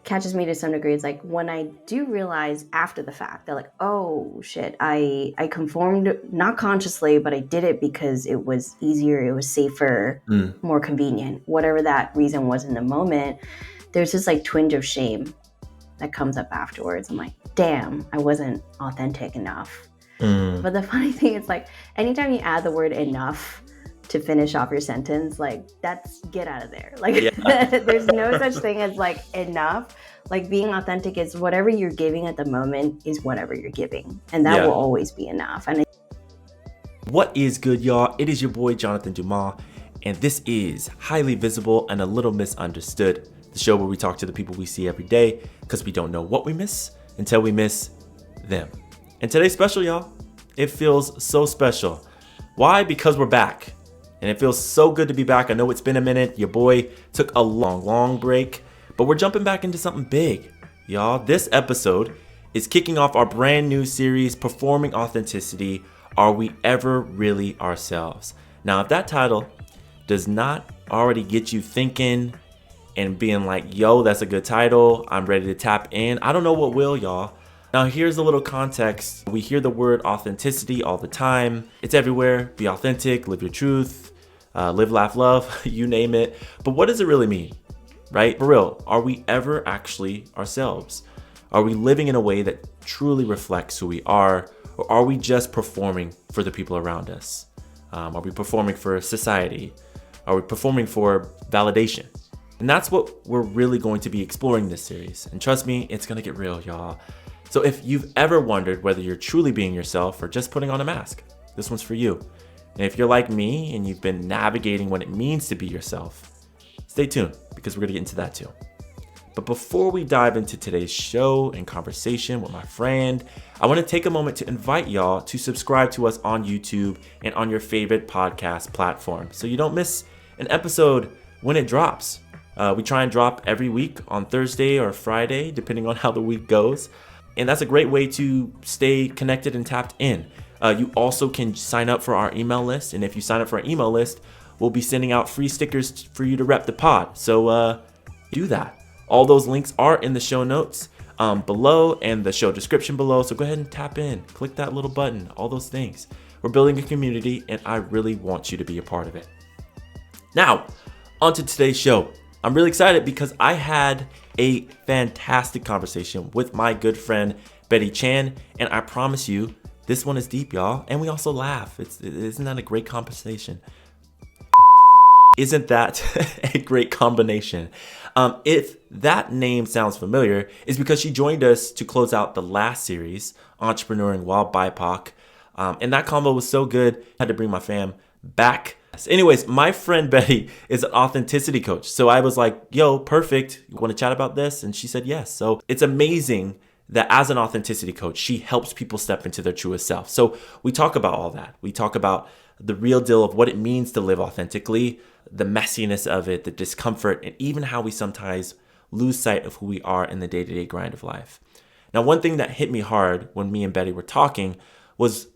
catches me to some degree is like when I do realize after the fact, they're like, oh shit, I conformed not consciously, but I did it because it was easier, it was safer, more convenient, whatever that reason was in the moment. There's this like twinge of shame that comes up afterwards. I'm like, damn, I wasn't authentic enough. But the funny thing is, like, anytime you add the word enough to finish off your sentence, like, that's get out of there. Like, there's no such thing as like enough. Like, being authentic is whatever you're giving at the moment is whatever you're giving, and that will always be enough. And what is good, y'all? It is your boy Jonathan Dumas, and this is Highly Visible and a Little Misunderstood, the show where we talk to the people we see every day because we don't know what we miss until we miss them. And today's special, y'all. It feels so special. Why? Because we're back. And it feels so good to be back. I know it's been a minute. Your boy took a long break, but we're jumping back into something big, y'all. This episode is kicking off our brand new series, Performing Authenticity. Are we ever really ourselves? Now, if that title does not already get you thinking and being like, yo, that's a good title, I'm ready to tap in, I don't know what will, y'all. Now, here's a little context. We hear the word authenticity all the time. It's everywhere. Be authentic, live your truth, live, laugh, love, you name it. But what does it really mean, right? For real, are we ever actually ourselves? Are we living in a way that truly reflects who we are? Or are we just performing for the people around us? Are we performing for society? Are we performing for validation? And that's what we're really going to be exploring this series. And trust me, it's gonna get real, y'all. So if you've ever wondered whether you're truly being yourself or just putting on a mask, this one's for you. And if you're like me and you've been navigating what it means to be yourself, stay tuned because we're gonna get into that too. But before we dive into today's show and conversation with my friend, I wanna take a moment to invite y'all to subscribe to us on YouTube and on your favorite podcast platform so you don't miss an episode when it drops. We try and drop every week on Thursday or Friday, depending on how the week goes. And that's a great way to stay connected and tapped in. You also can sign up for our email list. And if you sign up for our email list, we'll be sending out free stickers for you to rep the pod. So do that. All those links are in the show notes below and the show description below. So go ahead and tap in, click that little button, all those things. We're building a community and I really want you to be a part of it. Now, on to today's show. I'm really excited because I had a fantastic conversation with my good friend, Betty Chan. And I promise you, this one is deep, y'all. And we also laugh. Isn't that a great conversation? Isn't that a great combination? If that name sounds familiar, it's because she joined us to close out the last series, Entrepreneuring While BIPOC. And that combo was so good, I had to bring my fam back. Anyways, my friend Betty is an authenticity coach. So I was like, yo, perfect. You want to chat about this? And she said yes. So it's amazing that as an authenticity coach, she helps people step into their truest self. So we talk about all that. We talk about the real deal of what it means to live authentically, the messiness of it, the discomfort, and even how we sometimes lose sight of who we are in the day-to-day grind of life. Now, one thing that hit me hard when me and Betty were talking was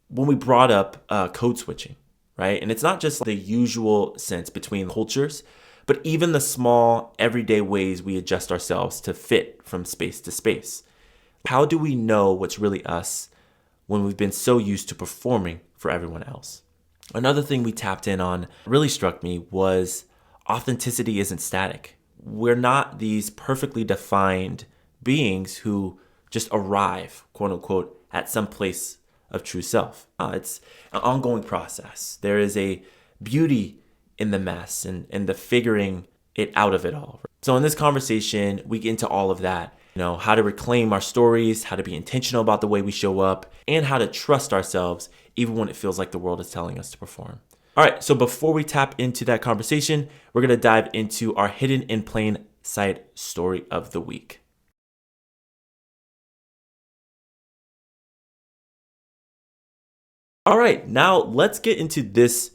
when we brought up code switching. Right? And it's not just the usual sense between cultures, but even the small everyday ways we adjust ourselves to fit from space to space. How do we know what's really us when we've been so used to performing for everyone else? Another thing we tapped in on really struck me was authenticity isn't static. We're not these perfectly defined beings who just arrive, quote unquote, at some place of true self. It's an ongoing process. There is a beauty in the mess and the figuring it out of it all. So in this conversation, we get into all of that, how to reclaim our stories, how to be intentional about the way we show up, and how to trust ourselves even when it feels like the world is telling us to perform. All right, so before we tap into that conversation, we're going to dive into our hidden in plain sight story of the week. All right, now let's get into this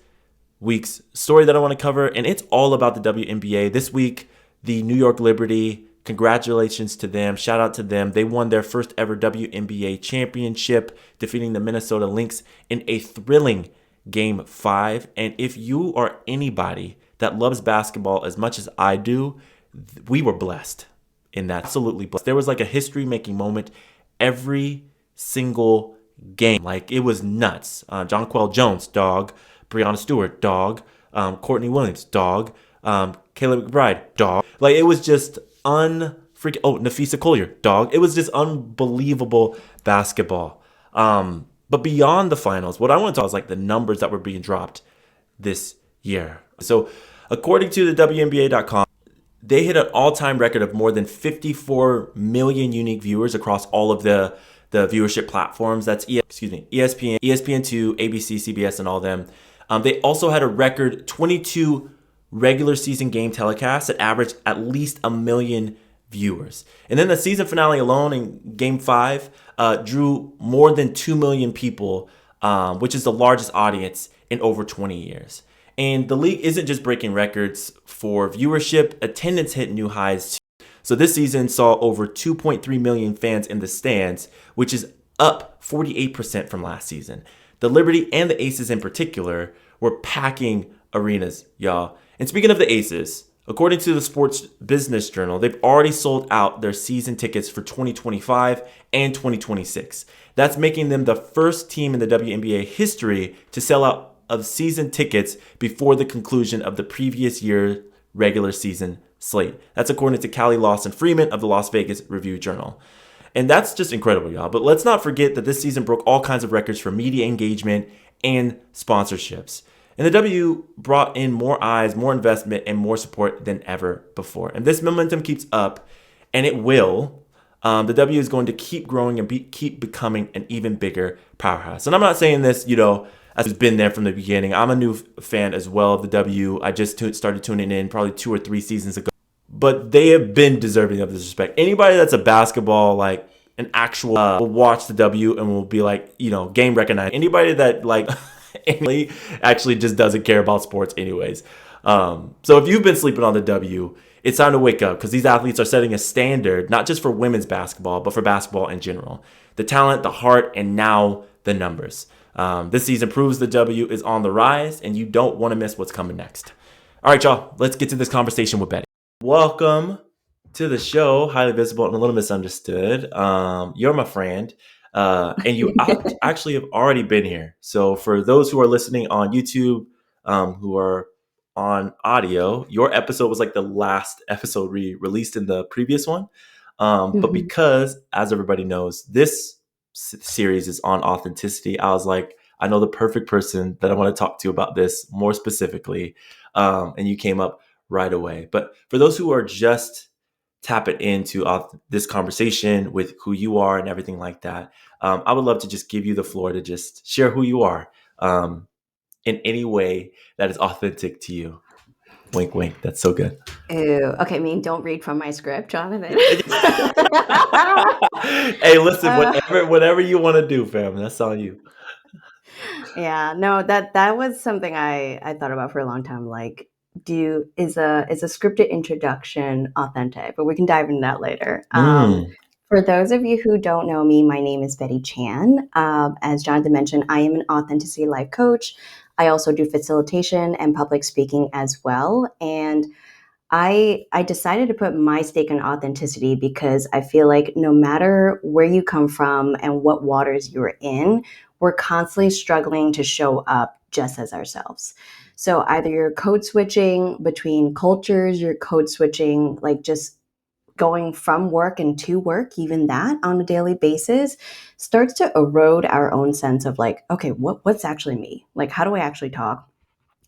week's story that I want to cover, and it's all about the WNBA. This week, the New York Liberty, congratulations to them. Shout out to them. They won their first ever WNBA championship, defeating the Minnesota Lynx in a thrilling Game 5. And if you are anybody that loves basketball as much as I do, we were blessed. in that. Absolutely. But there was like a history making moment every single game. Like it was nuts. Jonquel Jones, dog. Breonna Stewart, dog. Courtney Williams, dog. Caleb McBride, dog. Like it was just unfreaking. Oh, Nafisa Collier, dog. It was just unbelievable basketball. But beyond the finals, what I want to talk is like the numbers that were being dropped this year. So, according to the WNBA.com, they hit an all-time record of more than 54 million unique viewers across all of the viewership platforms. That's ESPN, ESPN2, ABC, CBS, and all of them. They also had a record 22 regular season game telecasts that averaged at least a million viewers. And then the season finale alone in Game 5 drew more than 2 million people, which is the largest audience in over 20 years. And the league isn't just breaking records for viewership, attendance hit new highs too. So this season saw over 2.3 million fans in the stands, which is up 48% from last season. The Liberty and the Aces in particular were packing arenas, y'all. And speaking of the Aces, according to the Sports Business Journal, they've already sold out their season tickets for 2025 and 2026. That's making them the first team in the WNBA history to sell out of season tickets before the conclusion of the previous year's regular season slate. That's according to Callie Lawson Freeman of the Las Vegas Review-Journal. And that's just incredible, y'all. But let's not forget that this season broke all kinds of records for media engagement and sponsorships. And the W brought in more eyes, more investment, and more support than ever before. And this momentum keeps up, and it will. The W is going to keep growing and keep becoming an even bigger powerhouse. And I'm not saying this, as has been there from the beginning. I'm a new fan as well of the W. I just started tuning in probably 2 or 3 seasons ago. But they have been deserving of this respect. Anybody that's a basketball, like an actual, will watch the W and will be like, game recognized. Anybody that like actually just doesn't care about sports anyways. So if you've been sleeping on the W, it's time to wake up because these athletes are setting a standard, not just for women's basketball, but for basketball in general. The talent, the heart, and now the numbers. This season proves the W is on the rise, and you don't want to miss what's coming next. All right, y'all, let's get to this conversation with Betty. Welcome to the show, Highly Visible and a Little Misunderstood. You're my friend, and you actually have already been here. So for those who are listening on YouTube, who are on audio, your episode was like the last episode we released in the previous one. But because, as everybody knows, this series is on authenticity, I was like, I know the perfect person that I want to talk to about this more specifically. And you came up right away. But for those who are just tapping into this conversation with who you are and everything like that, I would love to just give you the floor to just share who you are in any way that is authentic to you. Wink, wink. That's so good. Ew. Okay, I mean, don't read from my script, Jonathan. Hey, listen, whatever you want to do, fam, that's on you. Yeah, no, that was something I thought about for a long time. Like, is a scripted introduction authentic? But we can dive into that later. For those of you who don't know me, my name is Betty Chan. As Jonathan mentioned, I am an authenticity life coach. I also do facilitation and public speaking as well. And I decided to put my stake on authenticity because I feel like no matter where you come from and what waters you're in, we're constantly struggling to show up just as ourselves. So either you're code switching between cultures, you're code switching, like just going from work and to work, even that on a daily basis starts to erode our own sense of like, okay, what's actually me? Like, how do I actually talk?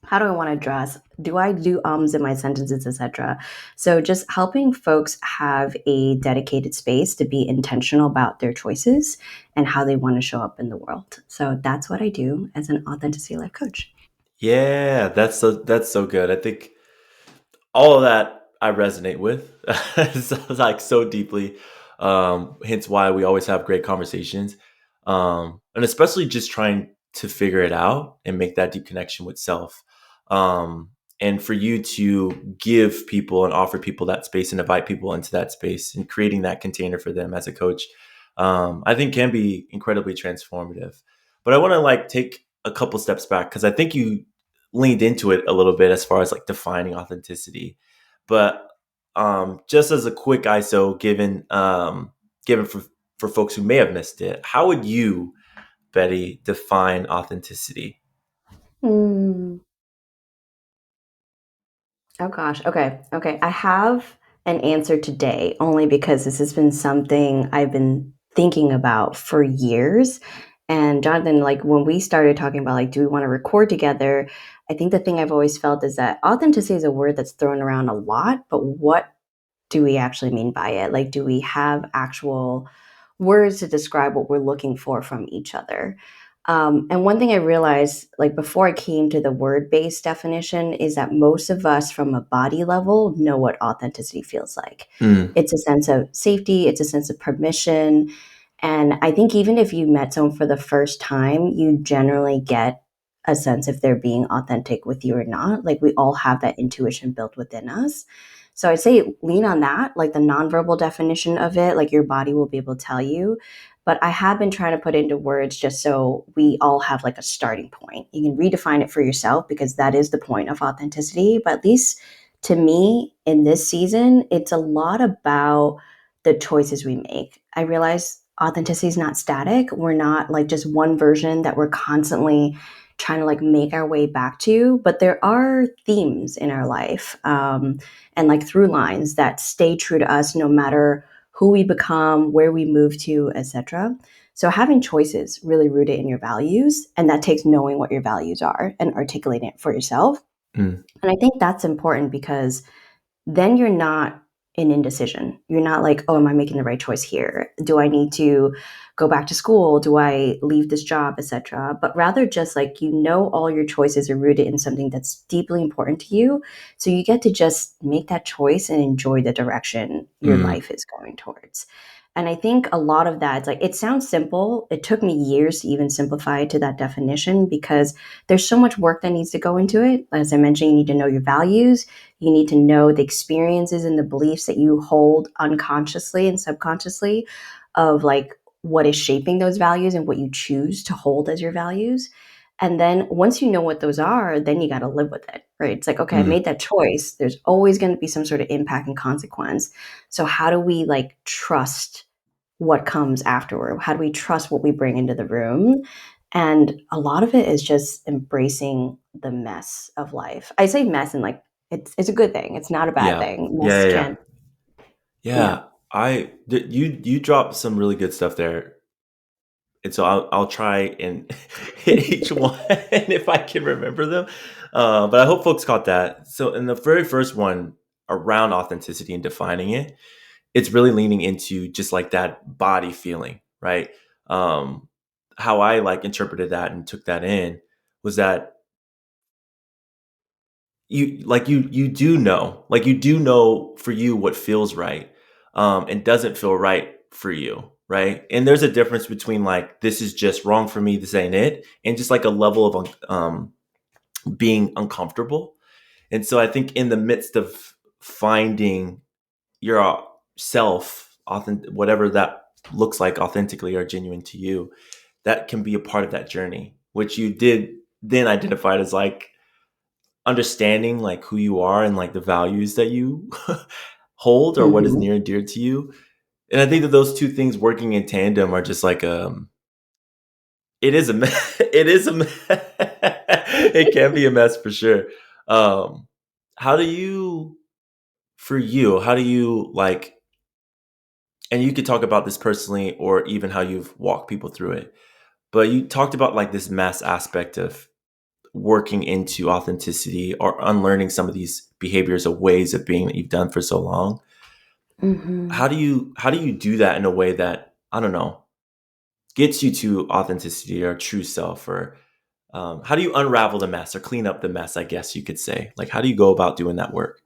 How do I want to dress? Do I do ums in my sentences, etc.? So just helping folks have a dedicated space to be intentional about their choices and how they want to show up in the world. So that's what I do as an authenticity life coach. Yeah, that's so good. I think all of that I resonate with like so deeply. Hence why we always have great conversations. And especially just trying to figure it out and make that deep connection with self. And for you to give people and offer people that space and invite people into that space and creating that container for them as a coach, I think can be incredibly transformative. But I want to like take a couple steps back because I think you leaned into it a little bit as far as like defining authenticity. But just as a quick ISO, given for folks who may have missed it, how would you, Betty, define authenticity? Hmm. Oh gosh. Okay. Okay. I have an answer today only because this has been something I've been thinking about for years. And Jonathan, like when we started talking about like, do we want to record together? I think the thing I've always felt is that authenticity is a word that's thrown around a lot, but what do we actually mean by it? Like, do we have actual words to describe what we're looking for from each other? And one thing I realized, like before I came to the word based definition, is that most of us from a body level know what authenticity feels like. Mm, It's a sense of safety, it's a sense of permission. And I think even if you met someone for the first time, you generally get a sense if they're being authentic with you or not. Like we all have that intuition built within us. So I'd say lean on that, like the nonverbal definition of it, like your body will be able to tell you. But I have been trying to put into words just so we all have like a starting point. You can redefine it for yourself because that is the point of authenticity. But at least to me in this season, it's a lot about the choices we make. I realize authenticity is not static. We're not like just one version that we're constantly trying to like make our way back to, but there are themes in our life. And like through lines that stay true to us no matter who we become, where we move to, etc. So having choices really rooted in your values, and that takes knowing what your values are and articulating it for yourself. mm, And I think that's important because then you're not in indecision. You're not like, oh, am I making the right choice here? Do I need to go back to school? Do I leave this job, etc.? But rather just like you know all your choices are rooted in something that's deeply important to you. So you get to just make that choice and enjoy the direction your mm, life is going towards. And I think a lot of that, it's like it sounds simple. It took me years to even simplify it to that definition because there's so much work that needs to go into it. As I mentioned, you need to know your values. You need to know the experiences and the beliefs that you hold unconsciously and subconsciously of like what is shaping those values and what you choose to hold as your values. And then once you know what those are, then you got to live with it, right? It's like, okay, I mm, made that choice. There's always going to be some sort of impact and consequence. So how do we like trust what comes afterward? How do we trust what we bring into the room? And a lot of it is just embracing the mess of life. I say mess and like it's a good thing. It's not a bad yeah, thing. yeah, Mess yeah, yeah. can, yeah. Yeah, you dropped some really good stuff there, and so I'll try and hit each one if I can remember them. But I hope folks caught that. So in the very first one around authenticity and defining it, it's really leaning into just like that body feeling, right? Um, how I like interpreted that and took that in was that you do know for you what feels right, and doesn't feel right for you, right? And there's a difference between like this is just wrong for me, this ain't it, and just like a level of being uncomfortable. And so I think in the midst of finding your self, authentic, whatever that looks like authentically or genuine to you, that can be a part of that journey, which you did then identified as like understanding like who you are and like the values that you hold or what is Hmm. near and dear to you. And I think that those two things working in tandem are just like it is a mess. It is a mess. It can be a mess for sure. Um how do you for you, how do you like, and you could talk about this personally or even how you've walked people through it. But you talked about like this mass aspect of working into authenticity or unlearning some of these behaviors or ways of being that you've done for so long. Hmm. How do you do that in a way that, I don't know, gets you to authenticity or true self, or how do you unravel the mess or clean up the mess, I guess you could say? Like, how do you go about doing that work?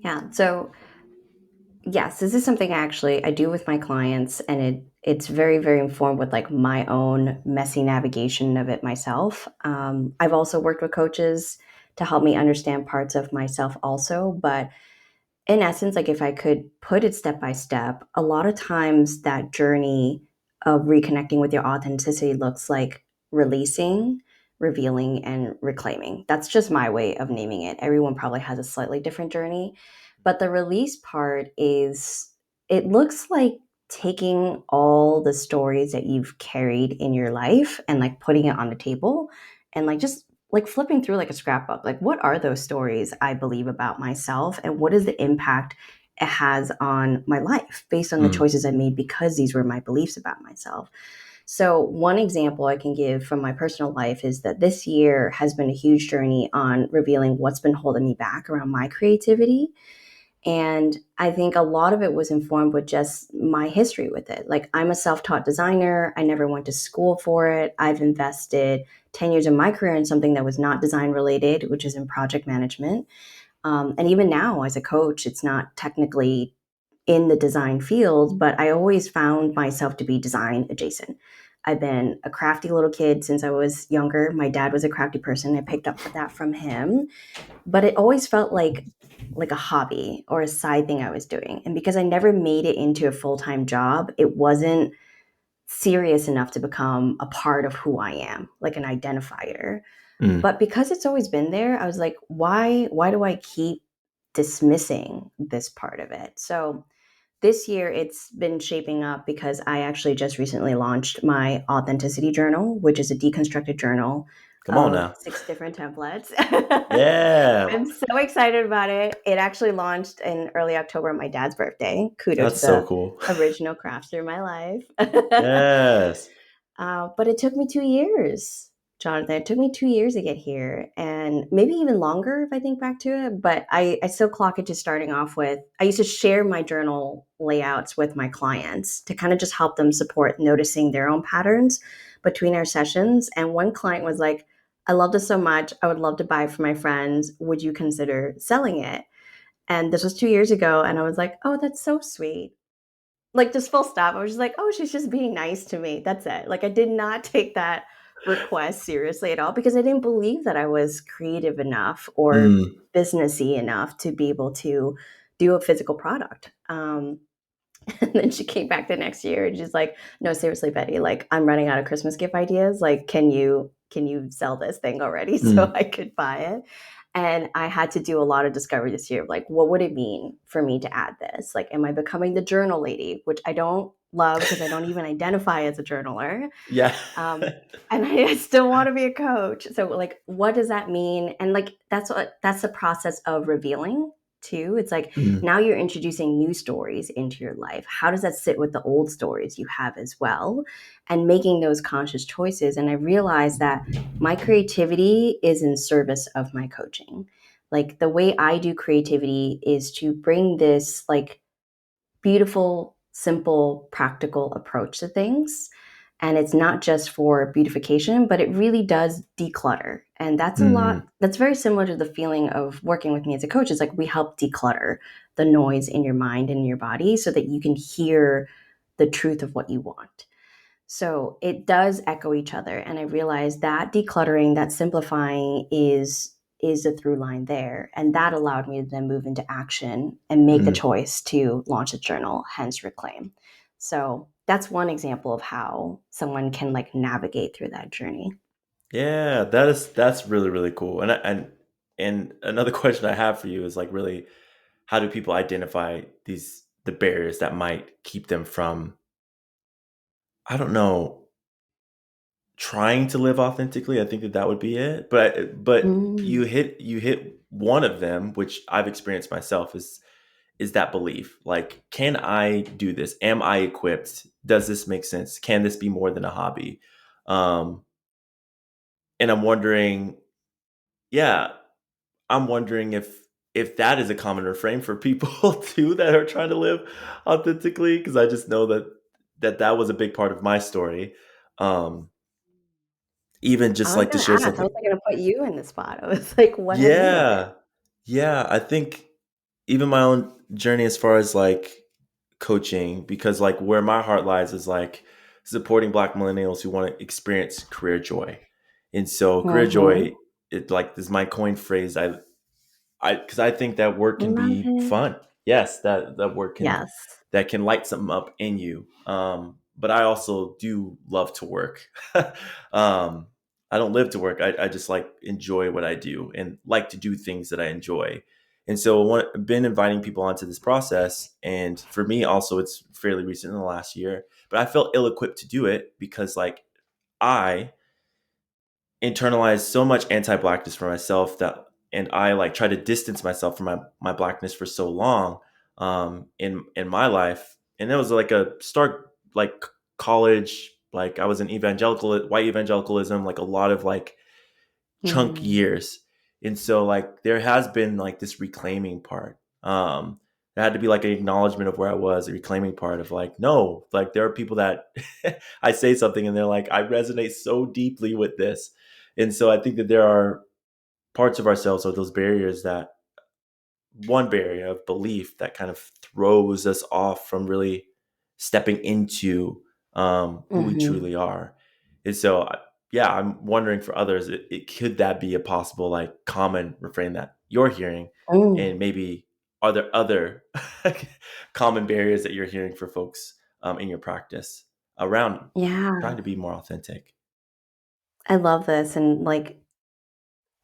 Yeah. So yes, this is something I do with my clients, and it's very very informed with like my own messy navigation of it myself. I've also worked with coaches to help me understand parts of myself also, but in essence, like if I could put it step by step, a lot of times that journey of reconnecting with your authenticity looks like releasing, revealing, and reclaiming. That's just my way of naming it. Everyone probably has a slightly different journey. But the release part is, it looks like taking all the stories that you've carried in your life and like putting it on the table and like just like flipping through like a scrapbook. Like, what are those stories I believe about myself and what is the impact it has on my life based on the Mm. choices I made because these were my beliefs about myself. So, one example I can give from my personal life is that this year has been a huge journey on revealing what's been holding me back around my creativity. And I think a lot of it was informed with just my history with it. Like, I'm a self taught designer. I never went to school for it. I've invested 10 years of my career in something that was not design related, which is in project management. And even now, as a coach, it's not technically in the design field, but I always found myself to be design adjacent. I've been a crafty little kid since I was younger. My dad was a crafty person. I picked up that from him, but it always felt like a hobby or a side thing I was doing. And because I never made it into a full-time job, it wasn't serious enough to become a part of who I am, like an identifier. Mm. But because it's always been there, I was like, why do I keep dismissing this part of it? So this year it's been shaping up because I actually just recently launched my authenticity journal, which is a deconstructed journal Come on of now. 6 different templates. Yeah. I'm so excited about it. It actually launched in early October on my dad's birthday. Kudos to That's so the cool. original crafter in my life. Yes. But it took me 2 years, Jonathan. It took me 2 years to get here, and maybe even longer if I think back to it. But I still clock it to starting off with. I used to share my journal layouts with my clients to kind of just help them support noticing their own patterns between our sessions. And one client was like, I love this so much. I would love to buy it for my friends. Would you consider selling it? And this was 2 years ago. And I was like, oh, that's so sweet. Like, just full stop. I was just like, "Oh, she's just being nice to me." That's it. Like, I did not take that request seriously at all because I didn't believe that I was creative enough or Mm. businessy enough to be able to do a physical product. And then she came back the next year and she's like, "No, seriously, Betty, like I'm running out of Christmas gift ideas. Like, can you sell this thing already so Mm. I could buy it?" And I had to do a lot of discovery this year. Like, what would it mean for me to add this? Like, am I becoming the journal lady, which I don't love because I don't even identify as a journaler. Yeah. And I still want to be a coach. So like, what does that mean? And like, that's the process of revealing too. It's like Mm. now you're introducing new stories into your life. How does that sit with the old stories you have as well? And making those conscious choices. And I realized that my creativity is in service of my coaching. Like the way I do creativity is to bring this like beautiful, simple, practical approach to things. And it's not just for beautification, but it really does declutter. And that's a Mm. lot, that's very similar to the feeling of working with me as a coach. It's like we help declutter the noise in your mind and in your body so that you can hear the truth of what you want. So it does echo each other. And I realized that decluttering, that simplifying is a through line there. And that allowed me to then move into action and make the Mm. choice to launch a journal, hence reclaim. So that's one example of how someone can like navigate through that journey. Yeah, that's really really cool. And another question I have for you is like really how do people identify the barriers that might keep them from, I don't know, trying to live authentically? I think that that would be it. But Mm. you hit one of them, which I've experienced myself, is that belief. Like, can I do this? Am I equipped? Does this make sense? Can this be more than a hobby? Um, and I'm wondering, yeah, I'm wondering if that is a common refrain for people too that are trying to live authentically, because I just know that was a big part of my story. Um, even I just was like to gonna share ask, I something. was like gonna put you in the spot. I was like, what have you noticed? Yeah. Yeah, I think even my own journey as far as like coaching, because like where my heart lies is like supporting Black millennials who want to experience career joy. And so career Mm-hmm. joy, it like is my coin phrase. I because I think that work can Love be it. fun. Yes, that work can, Yes. that can light something up in you. But I also do love to work. um, I don't live to work. I just like enjoy what I do and like to do things that I enjoy. And so I've been inviting people onto this process. And for me, also, it's fairly recent in the last year, but I felt ill equipped to do it because, like, I internalized so much anti-blackness for myself that, and I like try to distance myself from my blackness for so long in my life. And it was like a stark, like, college, like I was in white evangelicalism, like a lot of like chunk Mm. years. And so like there has been like this reclaiming part. There had to be like an acknowledgement of where I was, a reclaiming part of like, no, like there are people that I say something and they're like, I resonate so deeply with this. And so I think that there are parts of ourselves or those barriers that one barrier of belief that kind of throws us off from really stepping into who we Mm-hmm. truly are. And so, yeah, I'm wondering for others, could that be a possible, like, common refrain that you're hearing? Mm. And maybe are there other common barriers that you're hearing for folks in your practice around Yeah, trying to be more authentic? I love this. And like,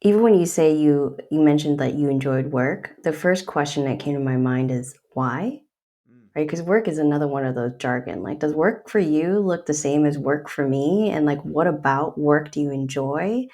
even when you say you mentioned that you enjoyed work, the first question that came to my mind is why? Mm, Right? Because work is another one of those jargon. Like, does work for you look the same as work for me? And like, what about work do you enjoy?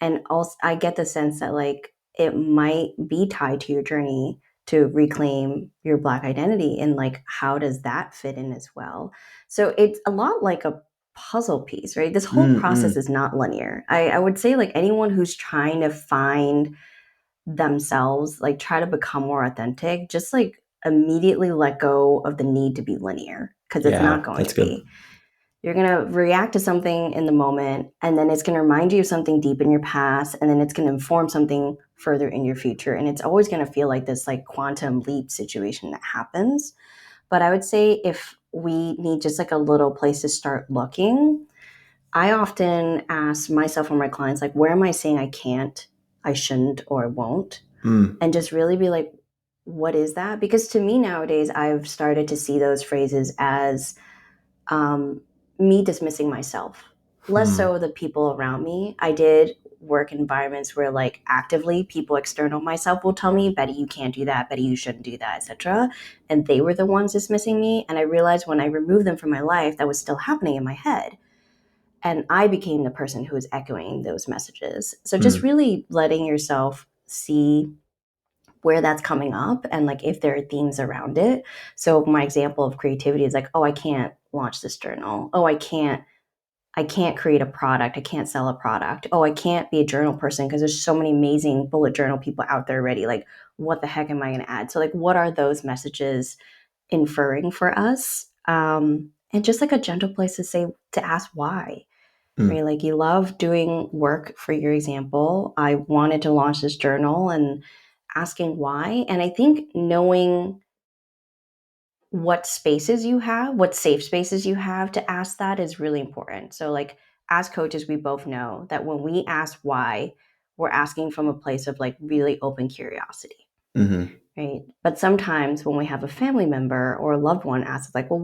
And also, I get the sense that like it might be tied to your journey to reclaim your Black identity. And like, how does that fit in as well? So it's a lot like a puzzle piece, right? This whole mm, process mm. is not linear. I would say, like, anyone who's trying to find themselves, like try to become more authentic, just like immediately let go of the need to be linear because it's not Yeah, going to that's good. be. You're going to react to something in the moment, and then it's going to remind you of something deep in your past, and then it's going to inform something further in your future. And it's always going to feel like this like quantum leap situation that happens. But I would say if we need just like a little place to start looking, I often ask myself or my clients, like, where am I saying I can't, I shouldn't, or won't? Mm, And just really be like, what is that? Because to me nowadays, I've started to see those phrases as um, me dismissing myself, less mm, so the people around me. I did work in environments where like actively people external myself will tell me, Betty, you can't do that, Betty, you shouldn't do that, etc. And they were the ones dismissing me. And I realized when I removed them from my life, that was still happening in my head. And I became the person who was echoing those messages. So just mm, really letting yourself see where that's coming up and like if there are themes around it. So my example of creativity is like, oh, I can't launch this journal. Oh, I can't create a product. I can't sell a product. Oh, I can't be a journal person because there's so many amazing bullet journal people out there already. Like, what the heck am I going to add? So like, what are those messages inferring for us? And just like a gentle place to say, to ask why, mm, right? Like, you love doing work, for your example. I wanted to launch this journal and asking why. And I think knowing what spaces you have, what safe spaces you have to ask that is really important. So, like, as coaches, we both know that when we ask why, we're asking from a place of like really open curiosity, mhm, right? But sometimes when we have a family member or a loved one ask us, like, well,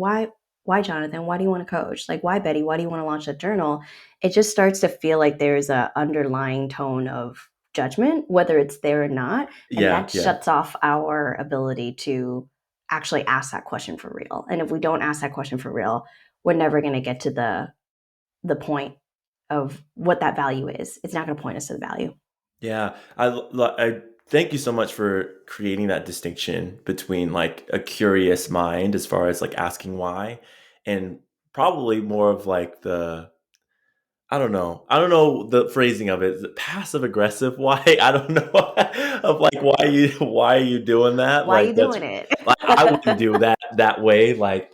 why, Jonathan? Why do you want to coach? Like, why, Betty? Why do you want to launch a journal? It just starts to feel like there's a underlying tone of judgment, whether it's there or not, and yeah, that yeah. shuts off our ability to actually ask that question for real. And if we don't ask that question for real, we're never going to get to the point of what that value is. It's not going to point us to the value. Yeah, I thank you so much for creating that distinction between like a curious mind as far as like asking why, and probably more of like the, I don't know the phrasing of it. Is it passive aggressive why? I don't know of like why are you doing that? Why are Like you that's doing it? like I wouldn't do that way, like,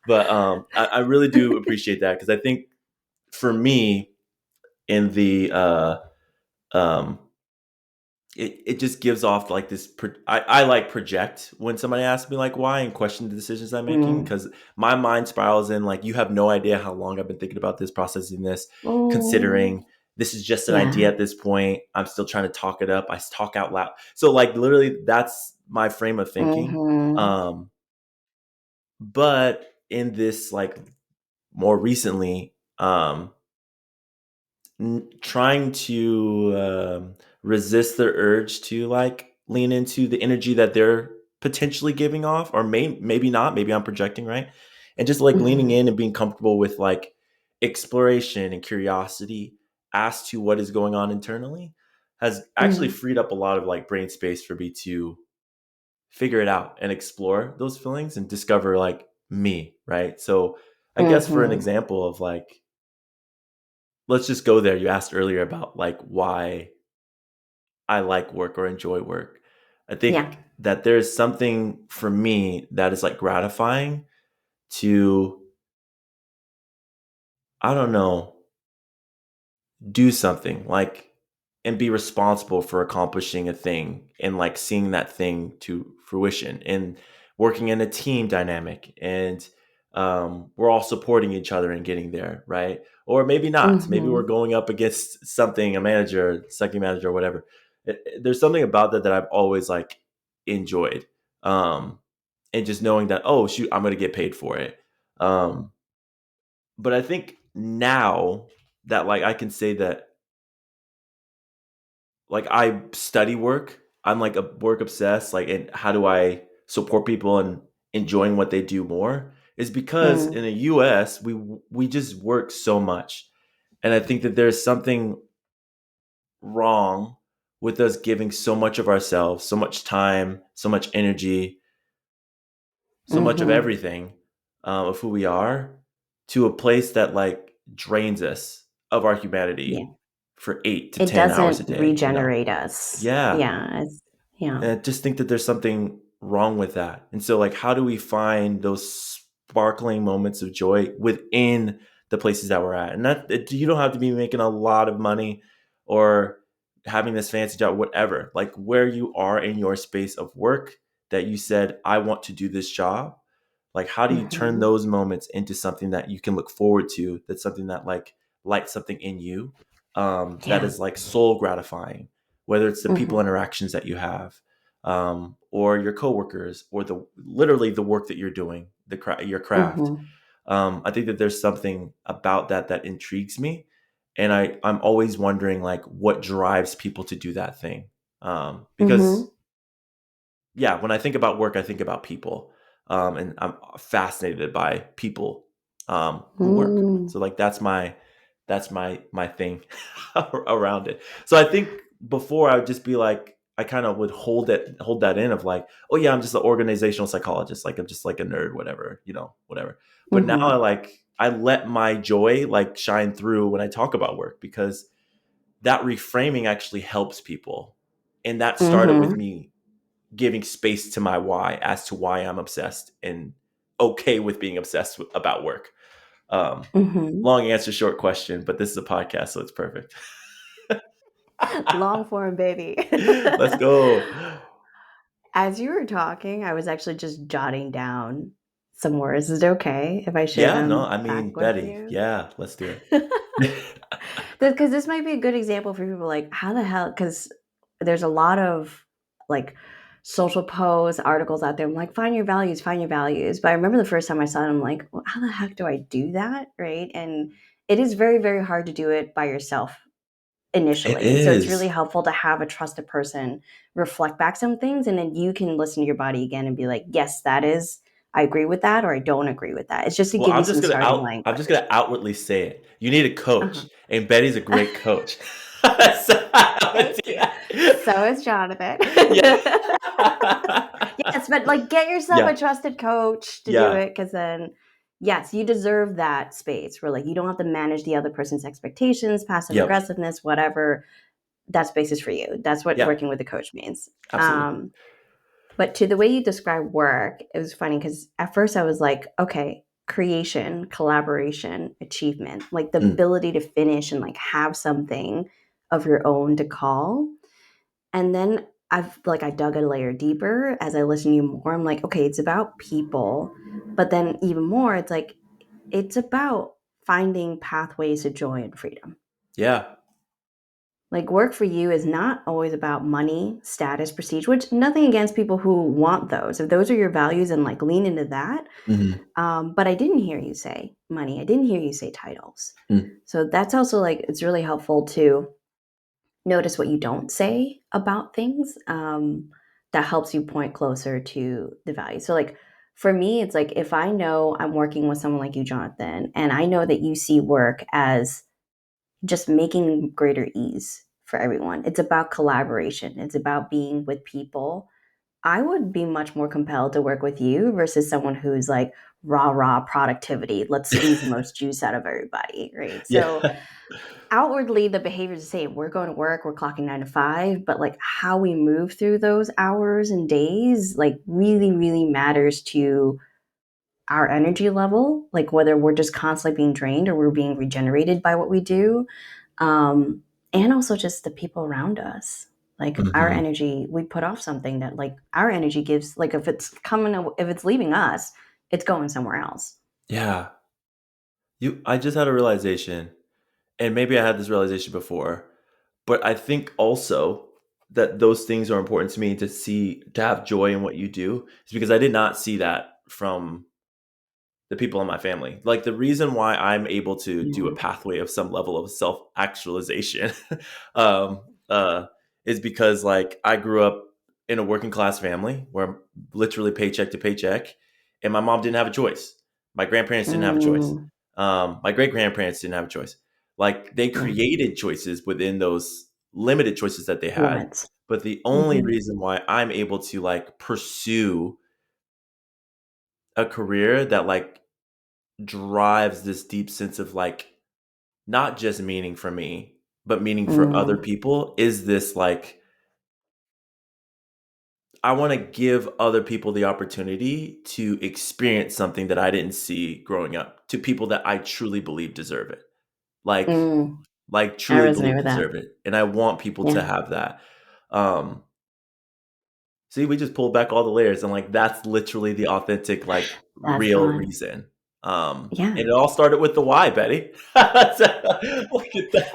but I really do appreciate that because I think for me in the um it just gives off like this I like project when somebody asks me like why and question the decisions I'm making, Mm. because my mind spirals in like, you have no idea how long I've been thinking about this, processing this, Oh, considering this is just an idea yeah. at this point. I'm still trying to talk it up. I talk out loud. So like literally that's my frame of thinking. Mhm. um but in this like more recently, trying to resist the urge to like lean into the energy that they're potentially giving off, or maybe not, maybe I'm projecting, right? And just like leaning Mm-hmm. in and being comfortable with like exploration and curiosity as to what is going on internally has actually Mm-hmm. freed up a lot of like brain space for me to figure it out and explore those feelings and discover like me, right? So I guess for an Mm-hmm. example of like, let's just go there. You asked earlier about like why I like work or enjoy work. I Yeah. think that there's something for me that is like gratifying to, I don't know, do something like and be responsible for accomplishing a thing and like seeing that thing to fruition and working in a team dynamic and we're all supporting each other and getting there, right? Or maybe not, maybe we're Mm-hmm. going up against something, a manager, second manager, or whatever. There's something about that that I've always like enjoyed, um and just knowing that, oh shoot, I'm gonna get paid for it. But I think now that like I can say that like I study work. I'm like a work obsessed. Like, and how do I support people and enjoying what they do more? Is because Mm-hmm. in the U.S. we just work so much, and I think that there's something wrong with us giving so much of ourselves, so much time, so much energy, so much of Mm-hmm. everything of who we are to a place that like drains us of our Yeah. humanity for 8 to 10 hours a It doesn't day. You know? regenerate us. Yeah. Yeah. Yeah. And I just think that there's something wrong with that. And so, like, how do we find those sparkling moments of joy within the places that we're at? And you don't have to be making a lot of money or having this fancy job, whatever. Like, where you are in your space of work that you said, I want to do this job. Like, how do you turn Mm-hmm. those moments into something that you can look forward to? That's something that like lights something in you, that Yeah. is like soul gratifying, whether it's the people Mm-hmm. interactions that you have, or your coworkers, or the literally the work that you're doing, your craft. Mm-hmm. I think that there's something about that that intrigues me, and I'm always wondering like what drives people to do that thing, because Mm-hmm. yeah, when I think about work, I think about people, and I'm fascinated by people who work. Mm-hmm. So like that's my thing around it. So I think before I would just be like I kind of would hold that in of like, oh yeah, I'm just an organizational psychologist, like I'm just like a nerd, whatever, whatever. But now Mm-hmm. I let my joy like shine through when I talk about work because that reframing actually helps people, and that started with Mm-hmm. me giving space to my why as to why I'm obsessed and okay with being obsessed about work. Um, Mm-hmm. long answer, short question, but this is a podcast, so it's perfect. Long form, baby. Let's go. As you were talking, I was actually just jotting down some words. Is it okay if I share Yeah, no, them I back mean, with Betty, you? yeah, let's do it. Because this might be a good example for people like, how the hell? Because there's a lot of like social posts, articles out there. I'm like, find your values, find your values. But I remember the first time I saw it, I'm like, well, how the heck do I do that? Right. And it is very, very hard to do it by yourself It initially. And so it's really is. helpful to have a trusted person reflect back some things. And then you can listen to your body again and be like, yes, I agree with that, or I don't agree with that. It's just to Well, give you some starting I'm just language. gonna outwardly say it. You need a Uh-huh. coach, and Betty's a great coach. So I'm gonna Thank do you. that. So is Jonathan. Yeah. Yes, but like get yourself a Yeah. trusted coach to do Yeah. it because then, yes, you deserve that space where like you don't have to manage the other person's expectations, passive Yep. aggressiveness, whatever. That space is for you. That's what Yeah. working with a coach means. Absolutely. But to the way you describe work, it was funny because at first I was like, okay, creation, collaboration, achievement, like the Mm. ability to finish and like have something of your own to call. And then I dug a layer deeper as I listened to you more. I'm like, okay, it's about people. But then even more, it's like, it's about finding pathways to joy and freedom. Yeah. Like work for you is not always about money, status, prestige, which nothing against people who want those. If those are your values and like lean into that. Mhm. But I didn't hear you say money. I didn't hear you say titles. Mm. So that's also like, it's really helpful to notice what you don't say about things. That helps you point closer to the value. So, like, for me, it's like if I know I'm working with someone like you, Jonathan, and I know that you see work as just making greater ease for everyone, it's about collaboration, it's about being with people. I would be much more compelled to work with you versus someone who's like rah productivity. Let's squeeze the most juice out of everybody, right? So Yeah. outwardly the behavior is the same. We're going to work, we're clocking 9 to 5, but like how we move through those hours and days, like really matters to our energy level, like whether we're just constantly being drained or we're being regenerated by what we do. Um, and also just the people around us. Like our Hmm. energy, we put off something that like our energy gives, like if it's coming, if it's leaving us, it's going somewhere else. Yeah. I just had a realization, and maybe I had this realization before, but I think also that those things are important to me to have joy in what you do is because I did not see that from the people in my family. Like the reason why I'm able to do a Yeah. pathway of some level of self actualization um, uh, is because like I grew up in a working class family where I'm literally paycheck to paycheck, and my mom didn't have a choice. My grandparents didn't have a choice. Mm, My great grandparents didn't have a choice. Like they yeah. created choices within those limited choices that they had. Limits. But the only Hmm. reason why I'm able to like pursue a career that like drives this deep sense of like not just meaning for me, but meaning for other Mm, people is this like I want to give other people the opportunity to experience something that I didn't see growing up to people that I truly believe deserve it. Like mm. like I truly resonate believe with that. deserve it. And I want people to Yeah, have that. Um See, we just pulled back all the layers and like that's literally the authentic, like that's real fun. reason. Yeah. And it all started with the why, Betty. Look at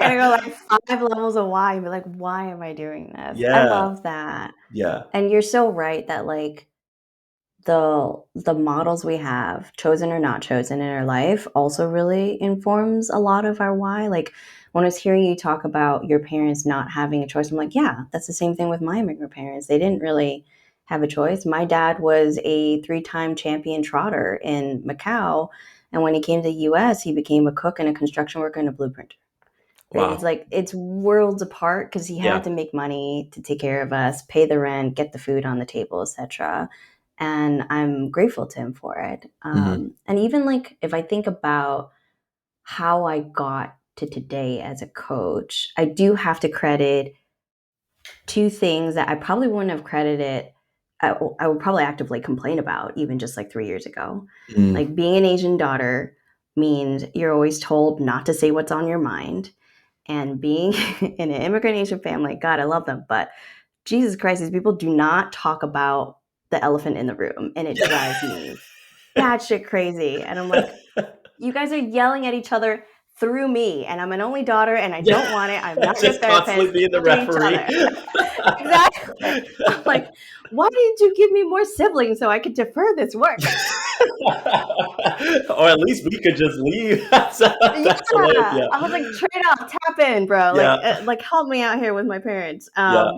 And I that. go like 5 levels of why and be like, why am I doing this? I Yeah. love that. Yeah. And you're so right that like the models we have, chosen or not chosen in our life, also really informs a lot of our why. Like when I was hearing you talk about your parents not having a choice, I'm like, yeah, that's the same thing with my immigrant parents. They didn't really have a choice. My dad was a 3-time champion trotter in Macau, and when he came to the US, he became a cook and a construction worker and a blueprinter. Right? It's Wow. like it's worlds apart because he had Yeah. to make money to take care of us, pay the rent, get the food on the table, etc. And I'm grateful to him for it. Mhm. And even like if I think about how I got to today as a coach, I do have to credit two things that I probably wouldn't have credited. I would probably actively complain about even just like 3 years ago. Mm. Like being an Asian daughter means you're always told not to say what's on your mind, and being in an immigrant Asian family, God, I love them, but Jesus Christ, these people do not talk about the elephant in the room, and it drives me batshit crazy. And I'm like, you guys are yelling at each other through me, and I'm an only daughter, and I Yeah. don't want it. I'm not your Just constantly therapist. being the To each referee. other. Exactly. I'm like, why didn't you give me more siblings so I could defer this work? Or at least we could just leave. That's hilarious. Yeah, Yeah. I was like, trade off, tap in, bro. Yeah. Like help me out here with my parents. Yeah.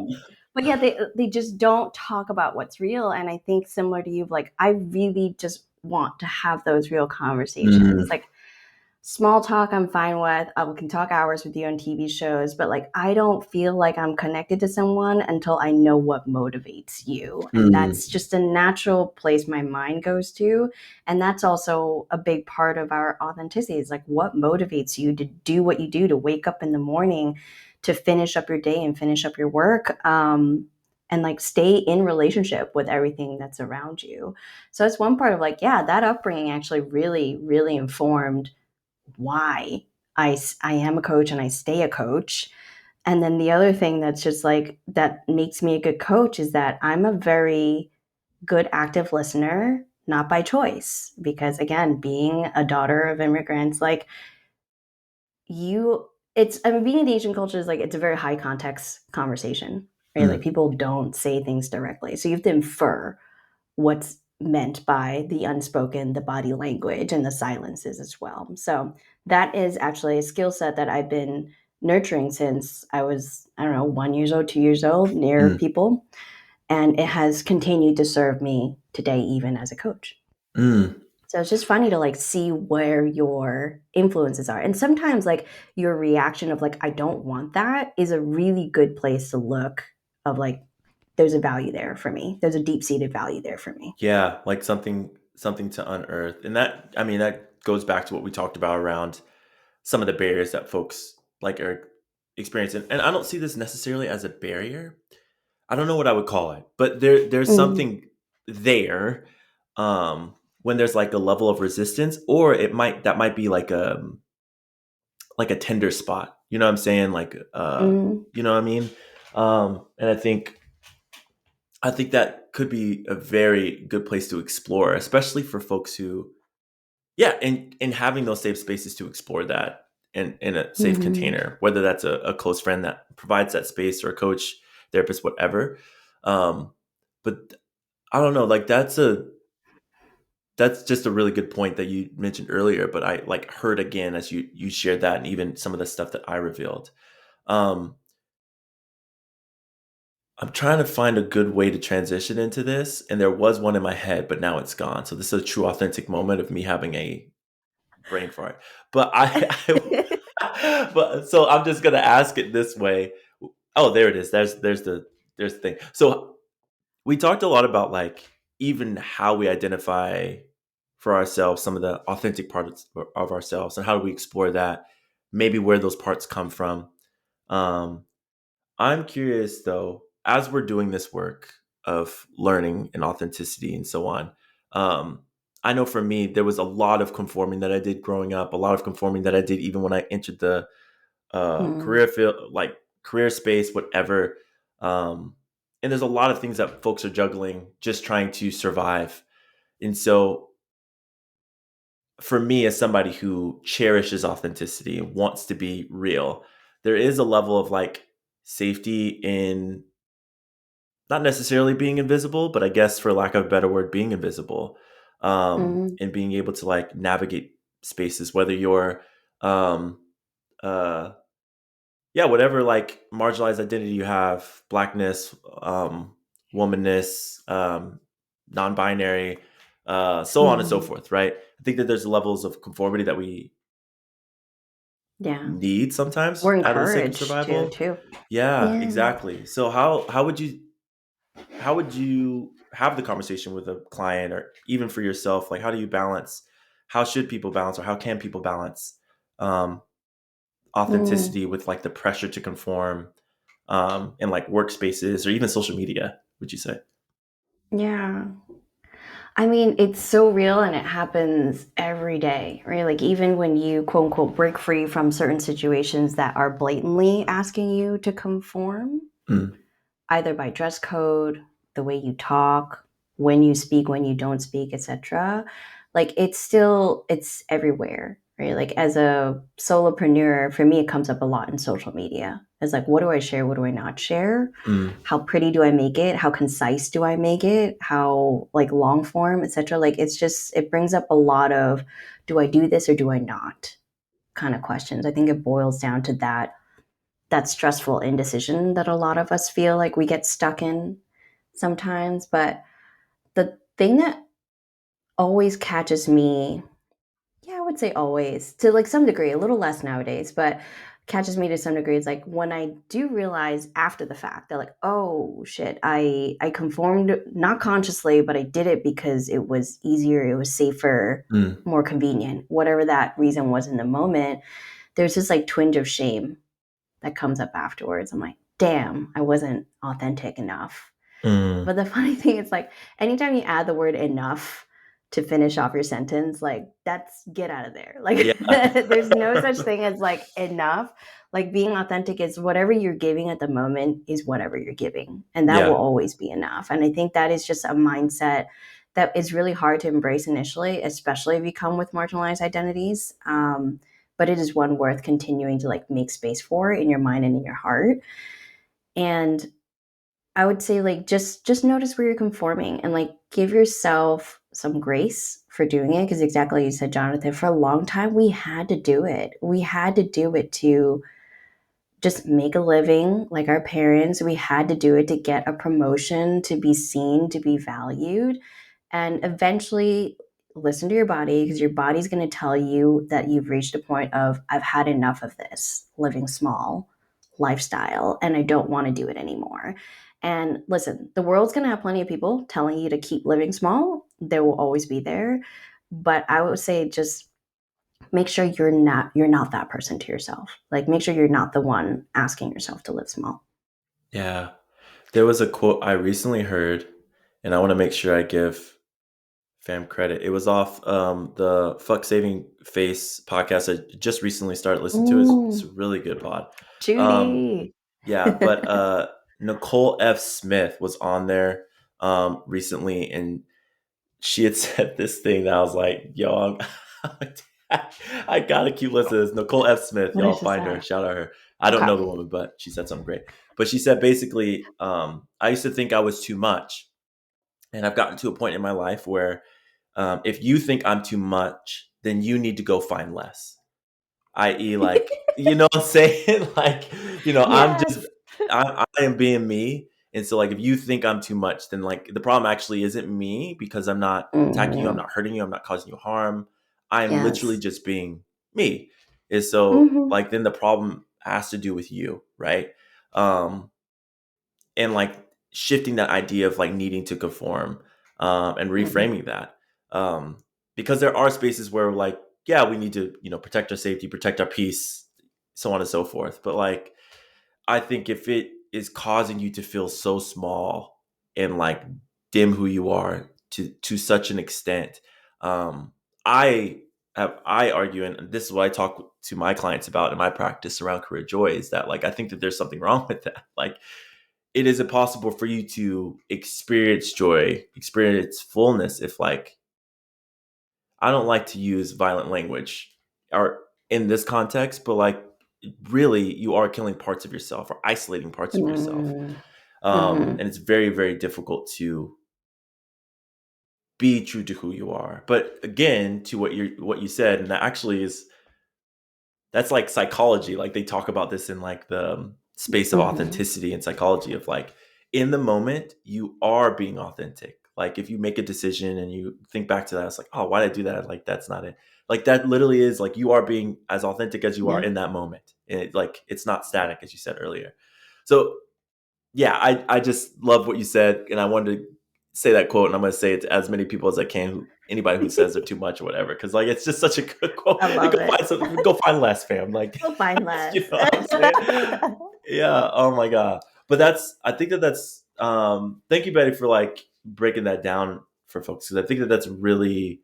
But yeah, they just don't talk about what's real, and I think similar to you, like I really just want to have those real Mm. conversations. Like small talk I'm fine with. I can talk hours with you on TV shows, but like I don't feel like I'm connected to someone until I know what motivates you. And Mm. that's just a natural place my mind goes to. And that's also a big part of our authenticity is like what motivates you to do what you do, to wake up in the morning, to finish up your day and finish up your work. And like stay in relationship with everything that's around you. So it's one part of like, yeah, that upbringing actually really informed why I am a coach and I stay a coach. And then the other thing that's just like that makes me a good coach is that I'm a very good active listener, not by choice. Because again, being a daughter of immigrants, like you, it's, I mean, being in the Asian culture is like, it's a very high context conversation, right? Like Mm. people don't say things directly. So you have to infer what's meant by the unspoken, the body language, and the silences as well. So that is actually a skill set that I've been nurturing since I was, I don't know, 1 years old, 2 years old, near Mm, people. And it has continued to serve me today, even as a coach. mm. So it's just funny to like see where your influences are. And sometimes like your reaction of like, I don't want that is a really good place to look of like, there's a value there for me. There's a deep seated value there for me. Yeah, like something to unearth. And that, I mean, that goes back to what we talked about around some of the barriers that folks like are experiencing. And I don't see this necessarily as a barrier. I don't know what I would call it, but there's Mm, something there when there's like a level of resistance, or it might that might be like a tender spot. You know what I'm saying? Like mm, you know what I mean? And I think that could be a very good place to explore, especially for folks who, yeah, and having those safe spaces to explore that in a safe mm, container, whether that's a close friend that provides that space or a coach, therapist, whatever. Um, but I don't know, like that's just a really good point that you mentioned earlier, but I like heard again as you shared that, and even some of the stuff that I revealed. Um, I'm trying to find a good way to transition into this, and there was one in my head, but now it's gone. So this is a true, authentic moment of me having a brain fart. But but so I'm just gonna ask it this way. Oh, there it is. There's the thing. So we talked a lot about like even how we identify for ourselves some of the authentic parts of ourselves and how do we explore that, maybe where those parts come from. Um, I'm curious though, as we're doing this work of learning and authenticity and so on. Um, I know for me, there was a lot of conforming that I did growing up, a lot of conforming that I did even when I entered the mm, career field, like career space, whatever. Um, and there's a lot of things that folks are juggling, just trying to survive. And so, for me, as somebody who cherishes authenticity and wants to be real, there is a level of like safety in not necessarily being invisible, but I guess for lack of a better word, being invisible, mm, and being able to like navigate spaces, whether you're um, uh, yeah, whatever like marginalized identity you have, blackness, womanness, non-binary, so on and so mm. forth, right? I think that there's levels of conformity that we Yeah. need sometimes We're out of the sake of encouraged to, survival. too. Yeah, Yeah. exactly. So how would you have the conversation with a client or even for yourself? Like, how do you balance? How should people balance, or how can people balance um, Mm, authenticity with like the pressure to conform in like workspaces or even social media, would you say? yeah. I mean, it's so real and it happens every day, right? Like, even when you quote unquote break free from certain situations that are blatantly asking you to conform, Mm, either by dress code, the way you talk, when you speak, when you don't speak, etc. Like it's everywhere, right? Like as a solopreneur, for me it comes up a lot in social media. It's like, what do I share, what do I not share? mm, How pretty do I make it? How concise do I make it? How like long form, etc. Like it's just it brings up a lot of, do I do this or do I not? Kind of questions. I think it boils down to that stressful indecision that a lot of us feel like we get stuck in sometimes. But the thing that always catches me, yeah, I would say always, to like some degree, a little less nowadays, but catches me to some degree is like when I do realize after the fact that like, oh shit, I conformed not consciously, but I did it because it was easier, it was safer, mm, more convenient, whatever that reason was in the moment. There's this like twinge of shame that comes up afterwards. I'm like, damn, I wasn't authentic enough. mm. But the funny thing is, like, anytime you add the word enough to finish off your sentence, like, that's get out of there. Like, Yeah. there's no such thing as like enough. Like, being authentic is whatever you're giving at the moment is whatever you're giving. And that will Yeah. always be enough. And I think that is just a mindset that is really hard to embrace initially, especially if you come with marginalized identities. But it is one worth continuing to like make space for in your mind and in your heart. And I would say like just notice where you're conforming and like give yourself some grace for doing it because exactly like you said, Jonathan, for a long time we had to do it. We had to do it to just make a living like our parents. We had to do it to get a promotion, to be seen, to be valued. And eventually listen to your body, because your body's going to tell you that you've reached a point of, I've had enough of this living small lifestyle and I don't want to do it anymore. And listen, the world's going to have plenty of people telling you to keep living small. They will always be there. But I would say just make sure you're not that person to yourself. Like make sure you're not the one asking yourself to live small. Yeah. There was a quote I recently heard, and I want to make sure I give fam credit. It was off the Fuck Saving Face podcast I just recently started listening to. It's a Mm, really good pod. Um, Judy. yeah, but Nicole F. Smith was on there recently, and she had said this thing that I was like, yo, I gotta keep listening to this. Nicole F. Smith, What did y'all she find her, say? shout out her. I don't Okay. know the woman, but she said something great. But she said basically, I used to think I was too much. And I've gotten to a point in my life where if you think I'm too much, then you need to go find less, i.e., like, you know what I'm saying? Like, I'm just, Yes. I am being me. And so, like, if you think I'm too much, then, like, the problem actually isn't me because I'm not attacking you, I'm Mm, not hurting you, I'm not causing you harm. I'm literally yes. just being me. And so, Mm-hmm. like, then the problem has to do with you, right? Um, and like shifting that idea of like needing to conform and Mm-hmm. reframing that because there are spaces where like yeah we need to protect our safety, protect our peace, so on and so forth, but like I think if it is causing you to feel so small and like dim who you are to such an extent, um I I argue, and this is what I talk to my clients about in my practice around career joy, is that like I think that there's something wrong with that. Like it is impossible for you to experience joy, experience fullness if like I don't like to use violent language or in this context, but like really you are killing parts of yourself or isolating parts of yourself. Mm-hmm. And it's very, very difficult to be true to who you are. But again, to what you said, and that actually is that's like psychology. Like they talk about this in like the space of Mm-hmm. authenticity and psychology of like in the moment you are being authentic. Like if you make a decision and you think back to that, it's like, oh, why did I do that? Like that's not it. Like that literally is like you are being as authentic as you are Yeah. in that moment. And like it's not static, as you said earlier. So yeah, I just love what you said, and I wanted to say that quote, and I'm going to say it to as many people as I can. Anybody who says they're too much or whatever, because like it's just such a good quote. I Like, love go it. find some, go find less, fam. Like, We'll find you less. know what I'm saying? Yeah. Oh my god. But that's I think that that's thank you, Betty, for like breaking that down for folks, because I think that that's really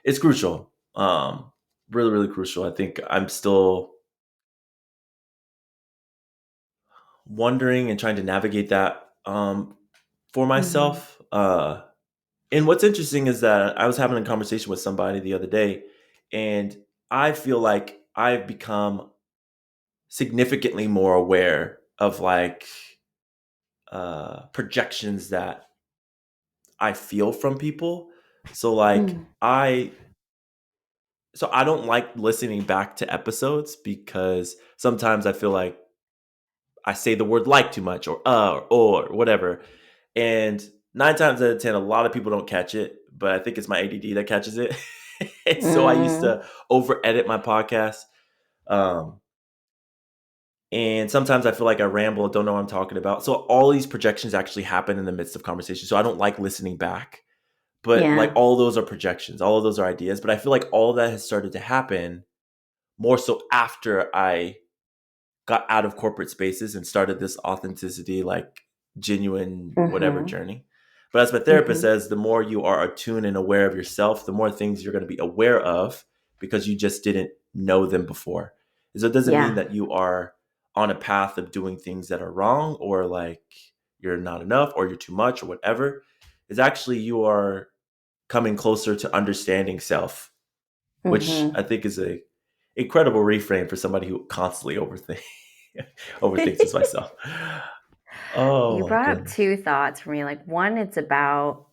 it's crucial. Really, really crucial. I think I'm still wondering and trying to navigate that for Mm-hmm. myself. And what's interesting is that I was having a conversation with somebody the other day, and I feel like I've become significantly more aware of like projections that I feel from people. So like I don't like listening back to episodes because sometimes I feel like I say the word like too much or whatever. And 9 times out of 10, a lot of people don't catch it, but I think it's my ADD that catches it. And so I used Mm-hmm. to over edit my podcast. Um, and sometimes I feel like I ramble, don't know what I'm talking about. So all these projections actually happen in the midst of conversation. So I don't like listening back. But like Yeah. all those are projections, all of those are ideas. But I feel like all that has started to happen more so after I got out of corporate spaces and started this authenticity, like genuine whatever Mm-hmm. journey. But as my therapist Mm-hmm. says, the more you are attuned and aware of yourself, the more things you're going to be aware of because you just didn't know them before. So it doesn't mean Yeah. that you are on a path of doing things that are wrong or like you're not enough or you're too much or whatever. It's actually you are coming closer to understanding self, which Mm-hmm. I think is a incredible reframe for somebody who constantly overthinks as myself. You Oh my brought up goodness. two thoughts for me. Like one, it's about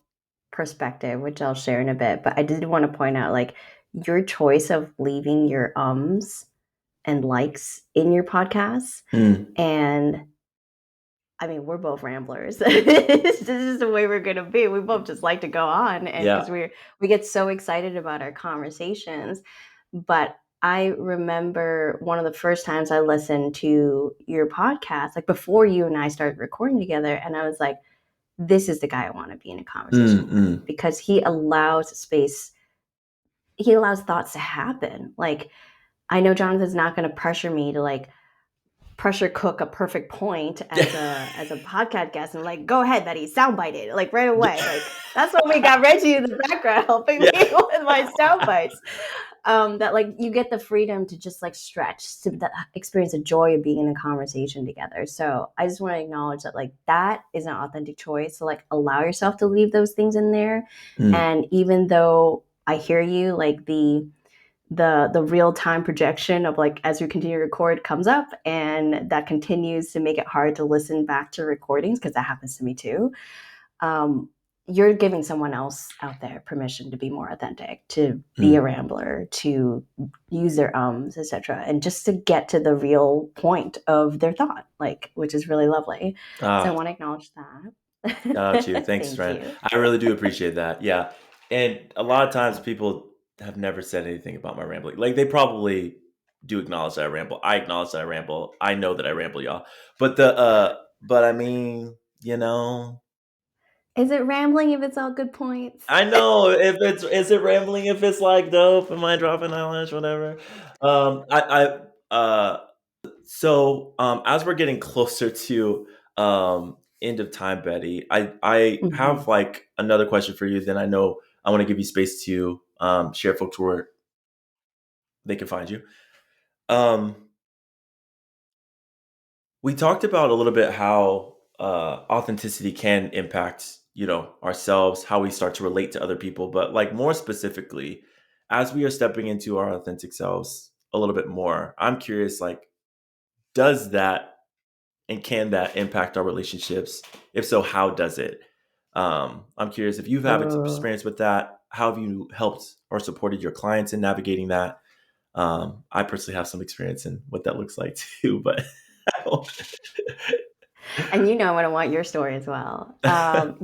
perspective, which I'll share in a bit, but I did want to point out like your choice of leaving your ums and likes in your podcasts. Mm. And I mean, we're both ramblers. This is the way we're gonna be. We both just like to go on, and Yeah. because we get so excited about our conversations. But I remember one of the first times I listened to your podcast, like before you and I started recording together, and I was like, "This is the guy I want to be in a conversation Mm, with," mm. because he allows space. He allows thoughts to happen. Like I know Jonathan's not going to pressure me to like pressure cook a perfect point as a podcast guest and like go ahead Betty soundbite it like right away like that's when we got Reggie in the background helping me Yeah. with my sound bites. That like you get the freedom to just like stretch to the experience the joy of being in a conversation together. So I just want to acknowledge that like that is an authentic choice. So like allow yourself to leave those things in there. Mm. And even though I hear you, like the real time projection of like as we continue to record comes up and that continues to make it hard to listen back to recordings because that happens to me too. um, you're giving someone else out there permission to be more authentic, to be a Mm. rambler, to use their ums, etc., and just to get to the real point of their thought, like which is really lovely. So I Ah, want to acknowledge shout out to you. that. Thanks, Thank friend. you. I really do appreciate that. Yeah. And a lot of times people have never said anything about my rambling. Like they probably do acknowledge that I ramble. I acknowledge that I ramble. I know that I ramble, y'all. But I mean, you know, Is it rambling if it's all good points? I know if it's is it rambling if it's like dope, am I dropping eyelash, whatever. As we're getting closer to end of time, Betty, I have Mhm. like another question for you. Then I know I want to give you space to share folks where they can find you. Um, we talked about a little bit how authenticity can impact, ourselves, how we start to relate to other people, but like more specifically, as we are stepping into our authentic selves a little bit more, I'm curious, like, does that and can that impact our relationships? If so, how does it? I'm curious if you've had Oh. experience with that. How have you helped or supported your clients in navigating that? I personally have some experience in what that looks like too, but And you know I'm going to want your story as well.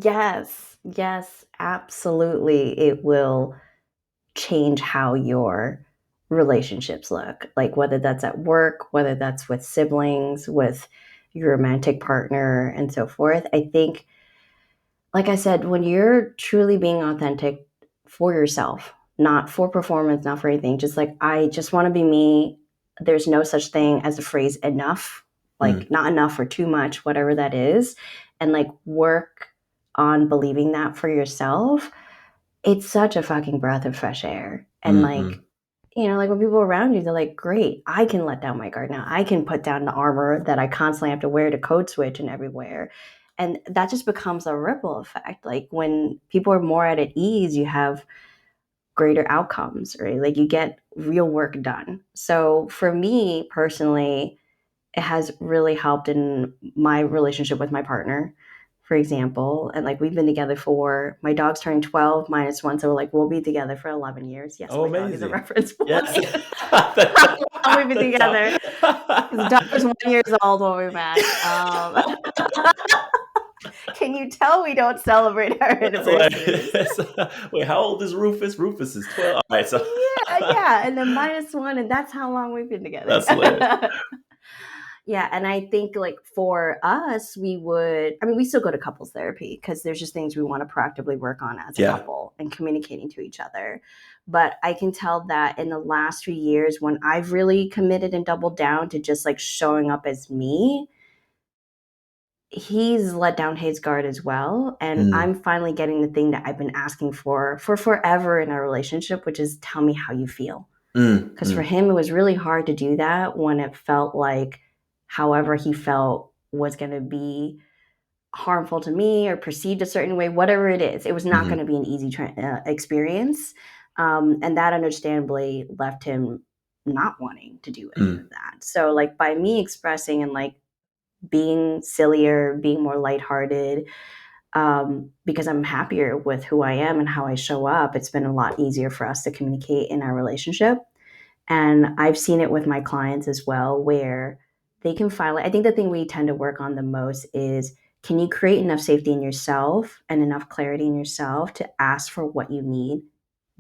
Yes, yes, absolutely. It will change how your relationships look. Like whether that's at work, whether that's with siblings, with your romantic partner, and so forth. I think, like I said, when you're truly being authentic for yourself, not for performance, not for anything, just like, I just want to be me. There's no such thing as the phrase enough, like Mm, not enough or too much, whatever that is. And like work on believing that for yourself. It's such a fucking breath of fresh air. And mm, like, mm, like when people are around you, they're like, great, I can let down my guard now. I can put down the armor that I constantly have to wear to code switch and everywhere. And that just becomes a ripple effect. Like when people are more at ease, you have greater outcomes, right? Like you get real work done. So for me personally, it has really helped in my relationship with my partner, for example. And like we've been together for my dog's turning 12 minus one. So we're like, we'll be together for 11 years. Yes, oh, my dog is a amazing. reference Yes. point. The How long we've been the together. His dog was dog. 1 year old when we met. Can you tell we don't celebrate our That's anniversaries? hilarious. Wait, how old is Rufus? Rufus is 12. All right, so Yeah, yeah. And then minus one, and that's how long we've been together. that's hilarious. Yeah, and I think like for us, we still go to couples therapy because there's just things we want to proactively work on as a Yeah. couple and communicating to each other. But I can tell that in the last few years, when I've really committed and doubled down to just like showing up as me, he's let down his guard as well. And Mm, I'm finally getting the thing that I've been asking for forever in our relationship, which is tell me how you feel. mm, Because for mm, him, it was really hard to do that when it felt like however he felt was going to be harmful to me or perceived a certain way, whatever it is. It was not going mhm, to be an easy experience. And that understandably left him not wanting to do any of mm, that. So, like, by me expressing and like being sillier, being more lighthearted, because I'm happier with who I am and how I show up, it's been a lot easier for us to communicate in our relationship. And I've seen it with my clients as well, where they can finally, I think the thing we tend to work on the most is, can you create enough safety in yourself and enough clarity in yourself to ask for what you need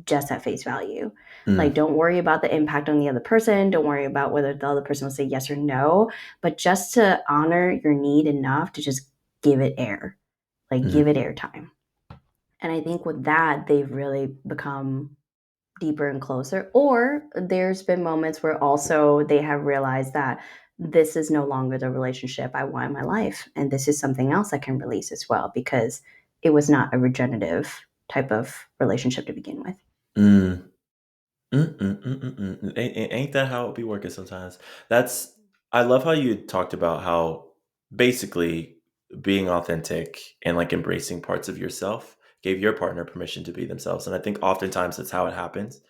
just at face value? Like, Mm, don't worry about the impact on the other person. Don't worry about whether the other person will say yes or no, but just to honor your need enough to just give it air, like mm, give it airtime. And I think with that, they've really become deeper and closer. Or there's been moments where also they have realized that this is no longer the relationship I want in my life. And this is something else I can release as well, because it was not a regenerative type of relationship to begin with. mm. Ain't that how it be working sometimes? That's I love how you talked about how basically being authentic and like embracing parts of yourself gave your partner permission to be themselves. And I think oftentimes that's how it happens.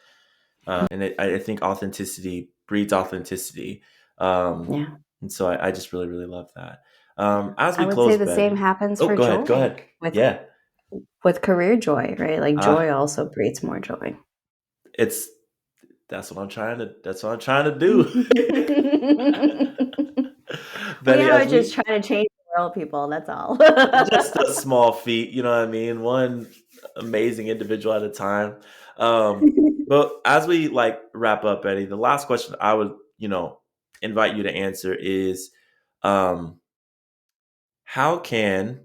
I think authenticity breeds authenticity. Um, Yeah. and so I just really, really love that. As I we would say close, the same Betty. happens Oh, for go ahead. Go joy ahead. with Yeah. career joy, right? Like Ah, joy also breeds more joy. it's that's what I'm trying to We do. Betty, are as just we trying to change the world, people. That's all. just a small feat, you know what I mean? One amazing individual at a time. But as we like wrap up, Betty, the last question I would, invite you to answer is um how can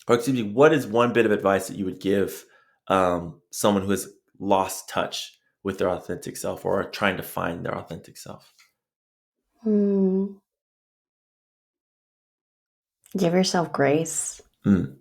or excuse me, what is one bit of advice that you would give someone who has lost touch with their authentic self or are trying to find their authentic self? Hmm. Give yourself grace. Mm,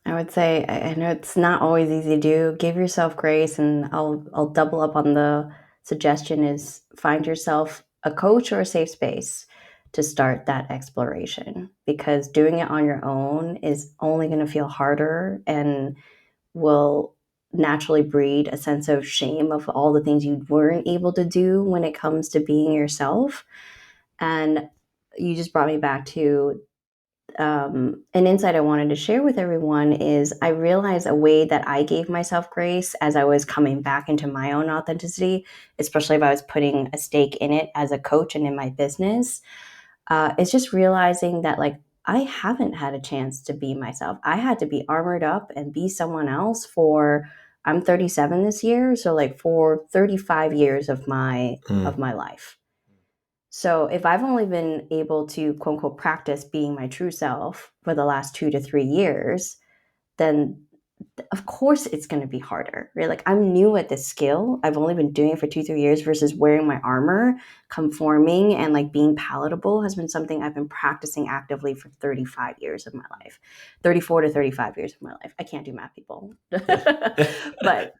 I would say, I know it's not always easy to do. Give yourself grace, and I'll double up on the suggestion is find yourself a coach or a safe space to start that exploration, because doing it on your own is only going to feel harder and will naturally breed a sense of shame of all the things you weren't able to do when it comes to being yourself. And you just brought me back to an insight I wanted to share with everyone is I realized a way that I gave myself grace as I was coming back into my own authenticity, especially if I was putting a stake in it as a coach and in my business. It's just realizing that, like, I haven't had a chance to be myself. I had to be armored up and be someone else for, I'm 37 this year, so like for 35 years of mm, my life. So if I've only been able to quote unquote practice being my true self for the last 2 to 3 years, then of course it's going to be harder, right? Like, I'm new at this skill. I've only been doing it for 2 3 years versus wearing my armor. Conforming and like being palatable has been something I've been practicing actively for 35 years of my life, 34 to 35 years of my life. I can't do math, people. yeah. But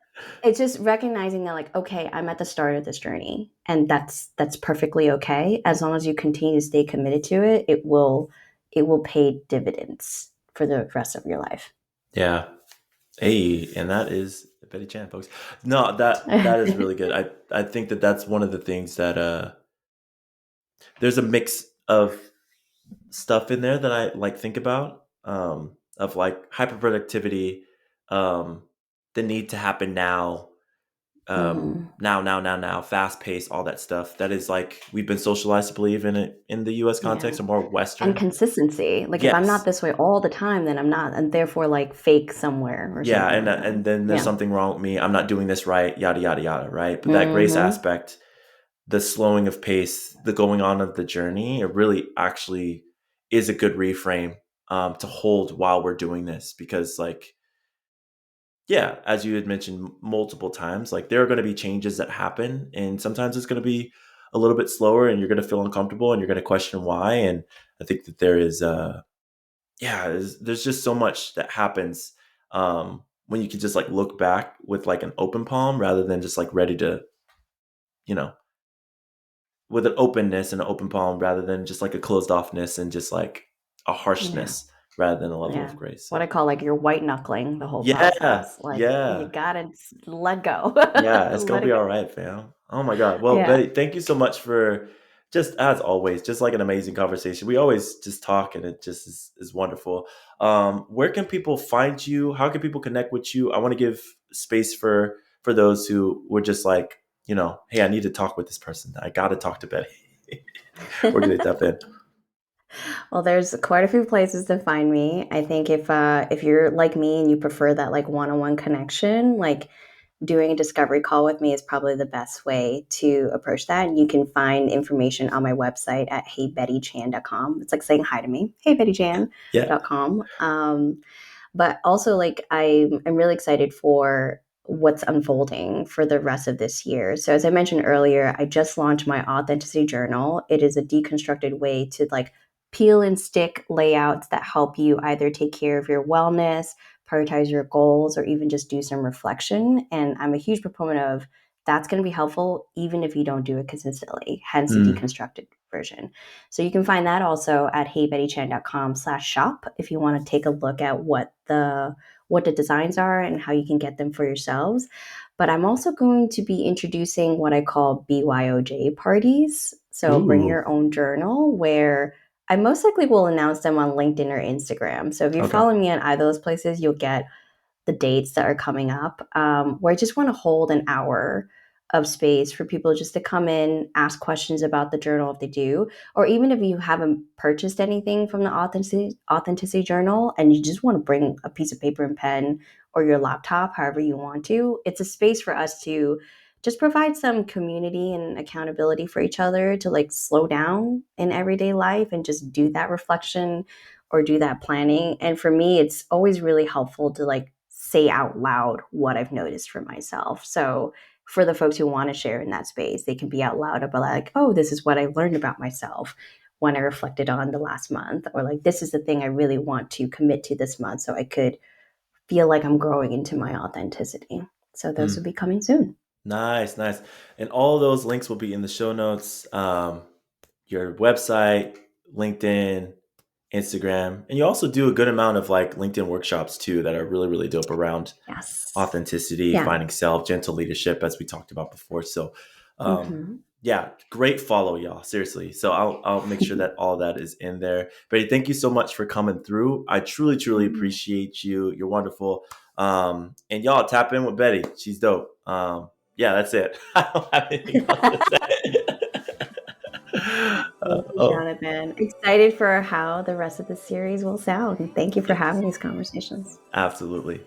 it's just recognizing that, like, okay, I'm at the start of this journey, and that's perfectly okay. As long as you continue to stay committed to it, it will pay dividends for the rest of your life. Yeah. Hey, and that is Betty Chan, folks. No, that is really good. I think that that's one of the things that there's a mix of stuff in there that I like think about of like hyperproductivity, um, the need to happen now, Mhm. now, fast pace, all that stuff. That is like we've been socialized to believe in it in the U.S. Yeah. context or more And Western. consistency. Like, if I'm not Yes, this way all the time, then I'm not, and therefore like fake somewhere or yeah, something like that. and then there's Yeah. something wrong with me. I'm not doing this right. Yada yada yada. Right, but that grace Mhm. aspect, the slowing of pace, the going on of the journey, it really actually is a good reframe to hold while we're doing this because like yeah, as you had mentioned multiple times, like there are going to be changes that happen, and sometimes it's going to be a little bit slower, and you're going to feel uncomfortable, and you're going to question why. And I think that there is, yeah, there's just so much that happens when you can just like look back with like an open palm rather than just like ready to, you know, with an openness and an open palm rather than just like a closed offness and just like a Yeah. harshness rather than a level of Yeah. grace. What I So call like you're white knuckling the whole yeah, process. Like, you yeah. gotta let go. Yeah, it's gonna Let be it all go. right, fam. Oh my God. Well, Yeah. Betty, thank you so much for just as always, just like an amazing conversation. We always just talk and it just is wonderful. Where can people find you? How can people connect with you? I want to give space for those who were just like hey, I need to talk with this person. I got to talk to Betty. We're going to tap in. Well, there's quite a few places to find me. I think if you're like me and you prefer that like one-on-one connection, like doing a discovery call with me is probably the best way to approach that. And you can find information on my website at heybettychan.com. It's like saying hi to me, Yeah. heybettychan.com. But also, like, I'm really excited for what's unfolding for the rest of this year. So as I mentioned earlier, I just launched my authenticity journal. It is a deconstructed way to like peel and stick layouts that help you either take care of your wellness, prioritize your goals, or even just do some reflection. And I'm a huge proponent of that's going to be helpful even if you don't do it consistently, hence the Mm. deconstructed version. So you can find that also at heybettychan.com/shop if you want to take a look at what the designs are and how you can get them for yourselves. But I'm also going to be introducing what I call BYOJ parties. So bring Ooh. your own journal, where I most likely will announce them on LinkedIn or Instagram. So if you're Okay. following me on either of those places, you'll get the dates that are coming up, where I just want to hold an hour of space for people just to come in, ask questions about the journal if they do, or even if you haven't purchased anything from the authenticity journal and you just want to bring a piece of paper and pen or your laptop, however you want to. It's a space for us to just provide some community and accountability for each other to like slow down in everyday life and just do that reflection or do that planning. And for me, it's always really helpful to like say out loud what I've noticed for myself. So for the folks who want to share in that space, they can be out loud about like, oh, this is what I learned about myself when I reflected on the last month, or like, this is the thing I really want to commit to this month so I could feel like I'm growing into my authenticity. So those will Mm. be coming soon. Nice, nice. And all those links will be in the show notes. Your website, LinkedIn, Instagram, and you also do a good amount of like LinkedIn workshops too that are really, really dope around Yes. authenticity, Yeah. finding self, gentle leadership, as we talked about before. So, Mm-hmm. yeah, great follow, y'all. Seriously. So I'll make sure that all that is in there. Betty, thank you so much for coming through. I truly, truly Mm. appreciate you. You're wonderful. And y'all tap in with Betty. She's dope. Yeah, that's it. I don't have anything else to say. Thank you, Oh, Jonathan. Excited for how the rest of the series will sound. Thank you for having these conversations. absolutely.